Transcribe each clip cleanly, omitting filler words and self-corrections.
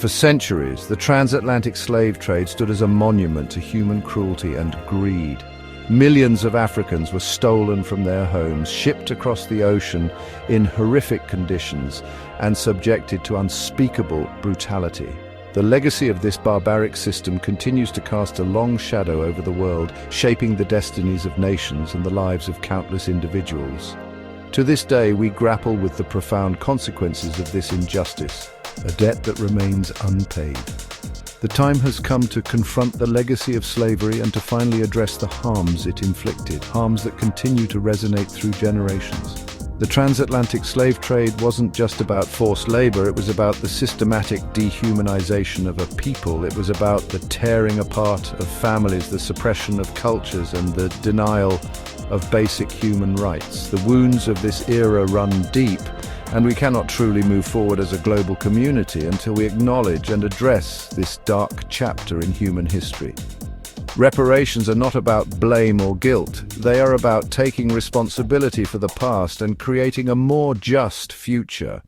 For centuries, the transatlantic slave trade stood as a monument to human cruelty and greed. Millions of Africans were stolen from their homes, shipped across the ocean in horrific conditions, and subjected to unspeakable brutality. The legacy of this barbaric system continues to cast a long shadow over the world, shaping the destinies of nations and the lives of countless individuals. To this day, we grapple with the profound consequences of this injustice, a debt that remains unpaid. The time has come to confront the legacy of slavery and to finally address the harms it inflicted, harms that continue to resonate through generations. The transatlantic slave trade wasn't just about forced labor, it was about the systematic dehumanization of a people. It was about the tearing apart of families, the suppression of cultures, and the denial of basic human rights. The wounds of this era run deep, and we cannot truly move forward as a global community until we acknowledge and address this dark chapter in human history. Reparations are not about blame or guilt. They are about taking responsibility for the past and creating a more just future.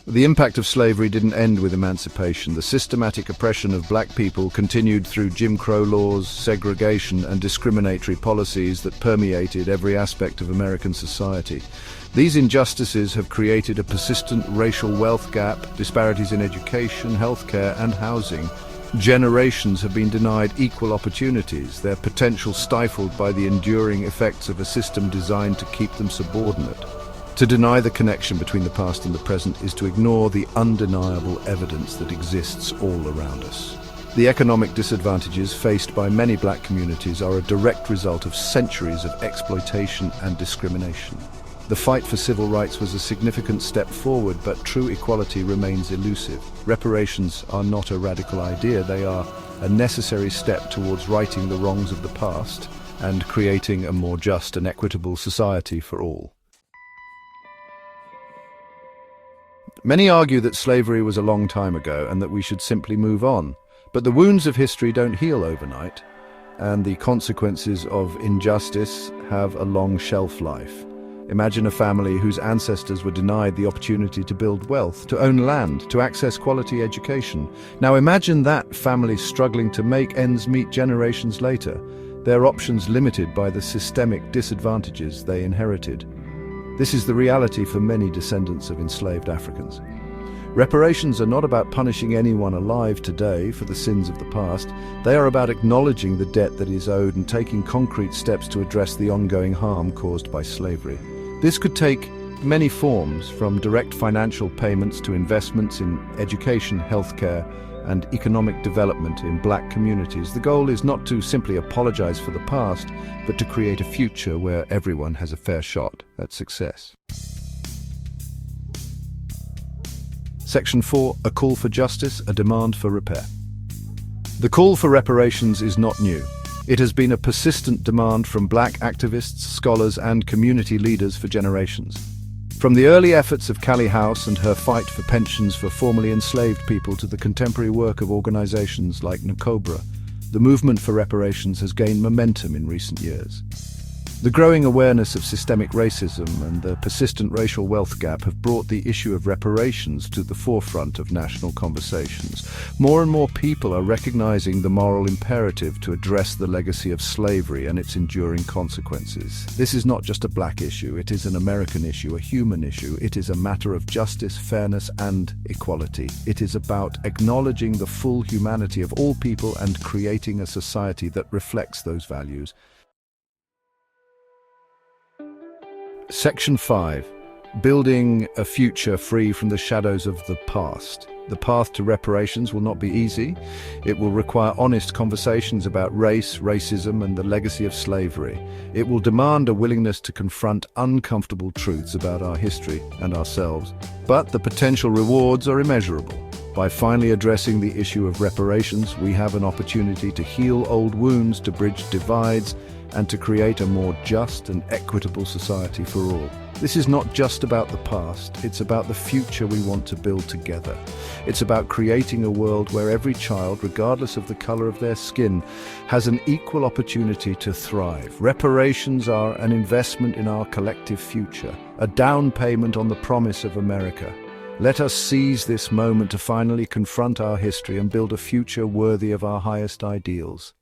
The impact of slavery didn't end with emancipation. The systematic oppression of black people continued through Jim Crow laws, segregation, and discriminatory policies that permeated every aspect of American society. These injustices have created a persistent racial wealth gap, disparities in education, healthcare, and housing. Generations have been denied equal opportunities, their potential stifled by the enduring effects of a system designed to keep them subordinate. To deny the connection between the past and the present is to ignore the undeniable evidence that exists all around us. The economic disadvantages faced by many black communities are a direct result of centuries of exploitation and discrimination. The fight for civil rights was a significant step forward, but true equality remains elusive. Reparations are not a radical idea, they are a necessary step towards righting the wrongs of the past and creating a more just and equitable society for all. Many argue that slavery was a long time ago and that we should simply move on. But the wounds of history don't heal overnight, and the consequences of injustice have a long shelf life. Imagine a family whose ancestors were denied the opportunity to build wealth, to own land, to access quality education. Now imagine that family struggling to make ends meet generations later, their options limited by the systemic disadvantages they inherited. This is the reality for many descendants of enslaved Africans. Reparations are not about punishing anyone alive today for the sins of the past. They are about acknowledging the debt that is owed and taking concrete steps to address the ongoing harm caused by slavery. This could take many forms, from direct financial payments to investments in education, healthcare, and economic development in black communities. The goal is not to simply apologize for the past, but to create a future where everyone has a fair shot at success. Section 4, a call for justice, a demand for repair. The call for reparations is not new. It has been a persistent demand from black activists, scholars, and community leaders for generations. From the early efforts of Callie House and her fight for pensions for formerly enslaved people to the contemporary work of organizations like NCOBRA, the movement for reparations has gained momentum in recent years. The growing awareness of systemic racism and the persistent racial wealth gap have brought the issue of reparations to the forefront of national conversations. More and more people are recognizing the moral imperative to address the legacy of slavery and its enduring consequences. This is not just a black issue, it is an American issue, a human issue. It is a matter of justice, fairness, and equality. It is about acknowledging the full humanity of all people and creating a society that reflects those values. Section 5. Building a future free from the shadows of the past. The path to reparations will not be easy. It will require honest conversations about race, racism, and the legacy of slavery. It will demand a willingness to confront uncomfortable truths about our history and ourselves. But the potential rewards are immeasurable. By finally addressing the issue of reparations, we have an opportunity to heal old wounds, to bridge divides, and to create a more just and equitable society for all. This is not just about the past, it's about the future we want to build together. It's about creating a world where every child, regardless of the color of their skin, has an equal opportunity to thrive. Reparations are an investment in our collective future, a down payment on the promise of America. Let us seize this moment to finally confront our history and build a future worthy of our highest ideals.